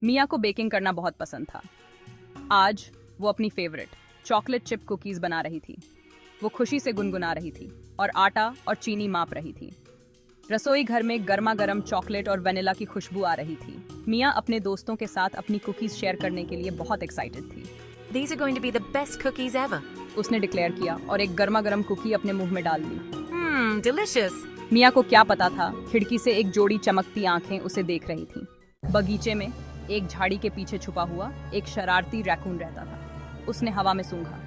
मिया को बेकिंग करना बहुत पसंद था। आज वो अपनी फेवरेट चॉकलेट चिप कुकीज बना रही थी। वो खुशी से गुनगुना रही थी और आटा और चीनी माप रही थी। रसोई घर में गर्मा गर्म चॉकलेट और वेनिला की खुशबू आ रही थी। मिया अपने दोस्तों के साथ अपनी कुकीज शेयर करने के लिए बहुत एक्साइटेड थी। These are going to be the best cookies ever. उसने डिक्लेयर किया और एक गर्मा गर्म कुकी अपने मुंह में डाल दी। Delicious. मिया को क्या पता था, खिड़की से एक जोड़ी चमकती आंखें उसे देख रही थीं। बगीचे में एक झाड़ी के पीछे छुपा हुआ एक शरारती रैकून रहता था। उसने हवा में सूंघा।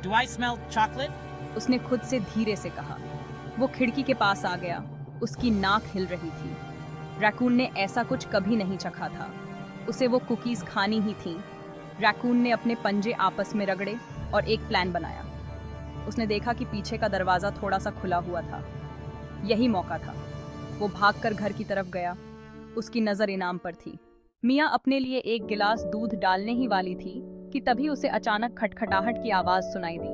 Do I smell chocolate? उसने खुद से धीरे से कहा। वो खिड़की के पास आ गया। उसकी नाक हिल रही थी। रैकून ने ऐसा कुछ कभी नहीं चखा था। उसे वो कुकीज खानी ही थीं। रैकून ने अपने पंजे आपस में रगड़े और एक प्लान बनाया। उसने देखा कि पीछे का दरवाजा थोड़ा सा खुला हुआ था। यही मौका था। वो भागकर घर की तरफ गया। उसकी नजर इनाम पर थी। मिया अपने लिए एक गिलास दूध डालने ही वाली थी कि तभी उसे अचानक खटखटाहट की आवाज सुनाई दी।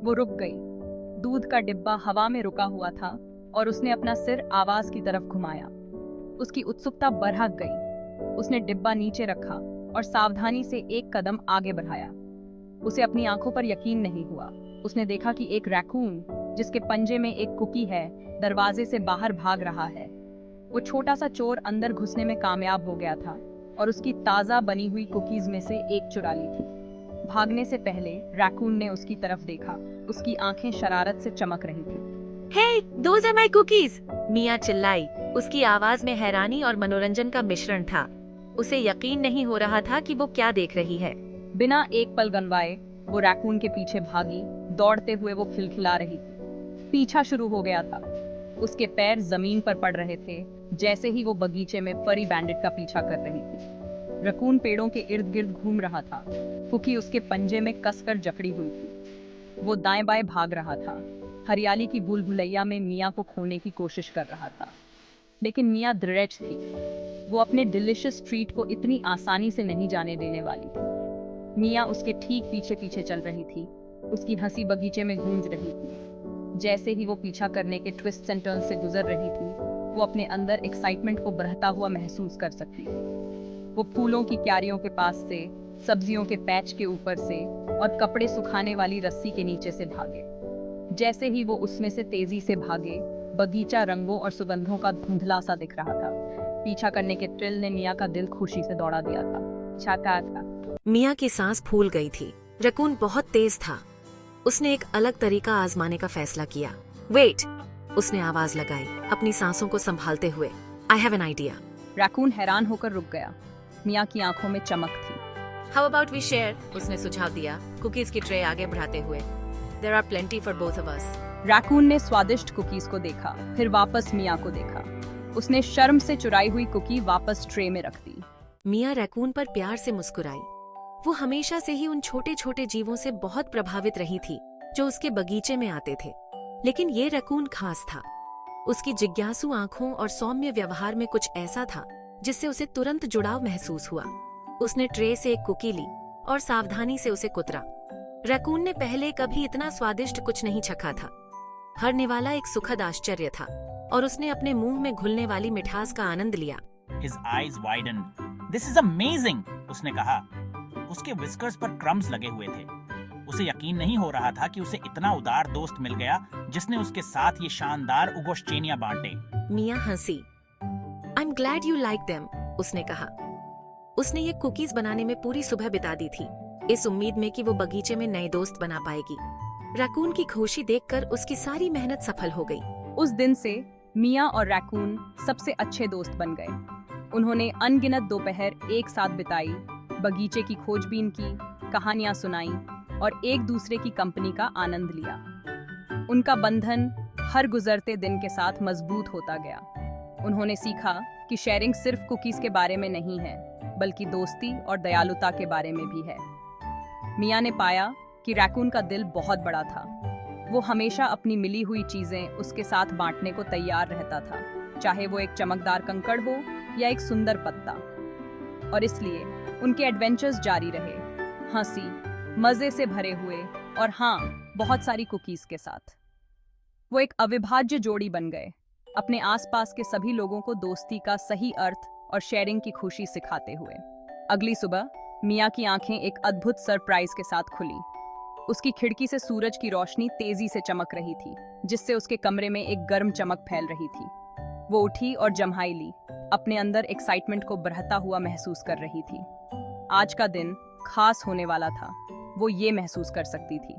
वो रुक गई। दूध का डिब्बा हवा में रुका हुआ था और उसने अपना सिर आवाज की तरफ घुमाया। उसकी उत्सुकता बढ़ गई। उसने डिब्बा नीचे रखा और सावधानी से एक कदम आगे बढ़ाया। उसे अपनी आंखों पर यकीन नहीं हुआ। उसने देखा कि एक रैकून जिसके पंजे में एक कुकी है दरवाजे से बाहर भाग रहा है। वो छोटा सा चोर अंदर घुसने में कामयाब हो गया था और उसकी ताज़ा बनी हुई कुकीज में से एक चुरा ली थी। भागने से पहले रैकून ने उसकी तरफ देखा। उसकी आंखें शरारत से चमक रही थी। Hey, those are my cookies. मिया चिल्लाई। उसकी आवाज में हैरानी और मनोरंजन का मिश्रण था। उसे यकीन नहीं हो रहा था कि वो क्या देख रही है। बिना एक पल गंवाए वो रैकून के पीछे भागी। दौड़ते हुए वो खिलखिला रही थी। पीछा शुरू हो गया था। उसके पैर जमीन पर पड़ रहे थे जैसे ही वो बगीचे में फरी बैंडिट का पीछा कर रही थी। रैकून पेड़ों के इर्द गिर्द घूम रहा था। कुकी उसके पंजे में कसकर जकड़ी हुई थी। वो दाएं बाएं भाग रहा था। हरियाली की भूल भुलैया में मिया को खोने की कोशिश कर रहा था, लेकिन मिया दृढ़ थी। वो अपने डिलिशियस ट्रीट को इतनी आसानी से नहीं जाने देने वाली थी। मिया उसके ठीक पीछे पीछे चल रही थी। उसकी हंसी बगीचे में गूंज रही थी। जैसे ही वो पीछा करने के ट्विस्ट एंड टर्न से गुजर रही थी, वो अपने अंदर एक्साइटमेंट को बढ़ता हुआ महसूस कर सकती। वो फूलों की क्यारियों के पास से, सब्जियों के पैच के ऊपर से और कपड़े सुखाने वाली रस्सी के नीचे से भागे। जैसे ही वो उसमें से तेजी से भागे, बगीचा रंगों और सुगंधों का धुंधला सा दिख रहा था। पीछा करने के थ्रिल ने मिया का दिल खुशी से दौड़ा दिया था। चाहता था। मिया की सांस फूल गई थी। रैकून बहुत तेज था। उसने एक अलग तरीका आजमाने का फैसला किया। वेट! उसने आवाज लगाई, अपनी सांसों को संभालते हुए। I have an idea. Raccoon हैरान होकर रुक गया। मिया की आंखों में चमक थी। How about we share? उसने सुझाव दिया, कुकीज की ट्रे आगे बढ़ाते हुए। There are plenty for both of us. Raccoon ने स्वादिष्ट कुकीज को देखा, फिर वापस मिया को देखा। उसने शर्म से चुराई हुई कुकी वापस ट्रे में रख दी। मिया रैकून पर प्यार से मुस्कुराई। वो हमेशा से ही उन छोटे छोटे जीवों से बहुत प्रभावित रही थी जो उसके बगीचे में आते थे, लेकिन ये रैकून खास था। उसकी जिज्ञासु आंखों और सौम्य व्यवहार में कुछ ऐसा था जिससे उसे तुरंत जुड़ाव महसूस हुआ। उसने ट्रे से एक कुकी ली और सावधानी से उसे कुतरा। रैकून ने पहले कभी इतना स्वादिष्ट कुछ नहीं चखा था। हरने वाला एक सुखद आश्चर्य था और उसने अपने मुंह में घुलने वाली मिठास का आनंद लिया। His eyes widened. This is amazing, उसने कहा। उसके विस्कर्स पर क्रम्स लगे हुए थे। उसे यकीन नहीं हो रहा था कि उसे इतना उदार दोस्त मिल गया जिसने उसके साथ ये शानदार उगोश्चेनिया बांटे। मिया हंसी। I'm glad you like them, उसने कहा। उसने ये कुकीज बनाने में पूरी सुबह बिता दी थी, इस उम्मीद में कि वो बगीचे में नए दोस्त बना पाएगी। रैकून की खुशी देखकर उसकी सारी मेहनत सफल हो गई। उस दिन से मिया और रैकून सबसे अच्छे दोस्त बन गए। उन्होंने अनगिनत दोपहर एक साथ बिताई, बगीचे की खोजबीन की, कहानियां सुनाई और एक दूसरे की कंपनी का आनंद लिया। उनका बंधन हर गुजरते दिन के साथ मजबूत होता गया। उन्होंने सीखा कि शेयरिंग सिर्फ कुकीज के बारे में नहीं है, बल्कि दोस्ती और दयालुता के बारे में भी है। मिया ने पाया कि रैकून का दिल बहुत बड़ा था। वो हमेशा अपनी मिली हुई चीजें उसके साथ बांटने को तैयार रहता था, चाहे वो एक चमकदार कंकड़ हो या एक सुंदर पत्ता। और इसलिए उनके एडवेंचर्स जारी रहे, हंसी मजे से भरे हुए और हाँ, बहुत सारी कुकीज के साथ। वो एक अविभाज्य जोड़ी बन गए, अपने आसपास के सभी लोगों को दोस्ती का सही अर्थ और शेयरिंग की खुशी सिखाते हुए। अगली सुबह मिया की आंखें एक अद्भुत सरप्राइज के साथ खुली। उसकी खिड़की से सूरज की रोशनी तेजी से चमक रही थी, जिससे उसके कमरे में एक गर्म चमक फैल रही थी। वो उठी और जम्हाई ली, अपने अंदर एक्साइटमेंट को बढ़ता हुआ महसूस कर रही थी। आज का दिन खास होने वाला था, वो ये महसूस कर सकती थी।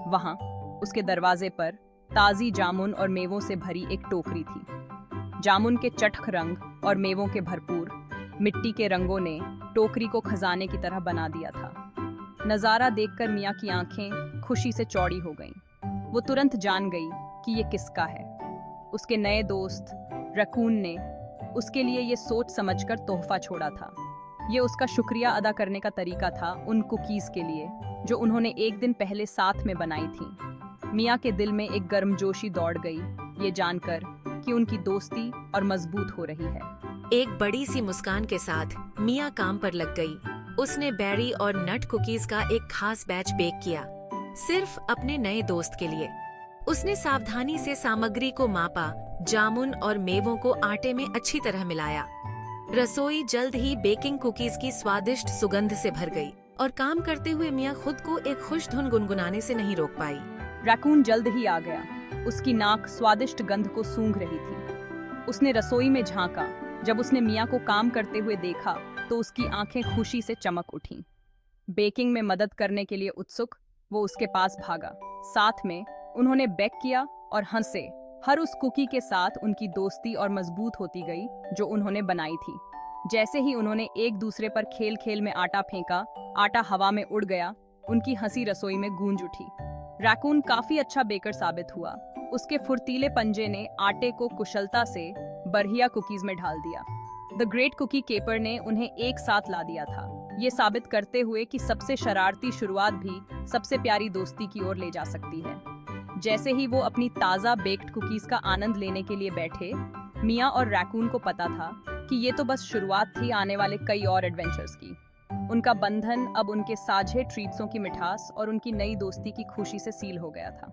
वहां उसके दरवाजे पर ताज़ी जामुन और मेवों से भरी एक टोकरी थी। जामुन के चटख रंग और मेवों के भरपूर मिट्टी के रंगों ने टोकरी को खजाने की तरह बना दिया था। नज़ारा देखकर मिया की आंखें खुशी से चौड़ी हो गईं। वो तुरंत जान गई कि ये किसका है। उसके नए दोस्त रैकून ने उसके लिए ये सोच समझकर तोहफा छोड़ा था। ये उसका शुक्रिया अदा करने का तरीका था उन कुकीज़ के लिए जो उन्होंने एक दिन पहले साथ में बनाई थी। मिया के दिल में एक गर्मजोशी दौड़ गई, ये जानकर कि उनकी दोस्ती और मजबूत हो रही है। एक बड़ी सी मुस्कान के साथ मिया काम पर लग गई। उसने बेरी और नट कुकीज का एक खास बैच बेक किया, सिर्फ अपने नए दोस्त के लिए। उसने सावधानी से सामग्री को मापा, जामुन और मेवों को आटे में अच्छी तरह मिलाया। रसोई जल्द ही बेकिंग कुकीज की स्वादिष्ट सुगंध से भर गई और काम करते हुए मिया खुद को एक खुश धुन गुनगुनाने से नहीं रोक पाई। रैकून जल्द ही आ गया। उसकी नाक स्वादिष्ट गंध को सूंघ रही थी। उसने रसोई में झांका। जब उसने मिया को काम करते हुए देखा तो उसकी आंखें खुशी से चमक उठीं। बेकिंग में मदद करने के लिए उत्सुक वो उसके पास भागा। साथ में उन्होंने बेक किया और हंसे। हर उस कुकी के साथ उनकी दोस्ती और मजबूत होती गई जो उन्होंने बनाई थी। जैसे ही उन्होंने एक दूसरे पर खेल खेल में आटा फेंका, आटा हवा में उड़ गया। उनकी हंसी रसोई में गूंज उठी। रैकून काफी अच्छा बेकर साबित हुआ। उसके फुर्तीले पंजे ने आटे को कुशलता से बढ़िया कुकीज में ढाल दिया। द ग्रेट कुकी केपर ने उन्हें एक साथ ला दिया था, ये साबित करते हुए कि सबसे शरारती शुरुआत भी सबसे प्यारी दोस्ती की ओर ले जा सकती है। जैसे ही वो अपनी ताज़ा बेक्ड कुकीज का आनंद लेने के लिए बैठे, मिया और रैकून को पता था कि ये तो बस शुरुआत थी आने वाले कई और एडवेंचर्स की। उनका बंधन अब उनके साझे ट्रीट्सों की मिठास और उनकी नई दोस्ती की खुशी से सील हो गया था।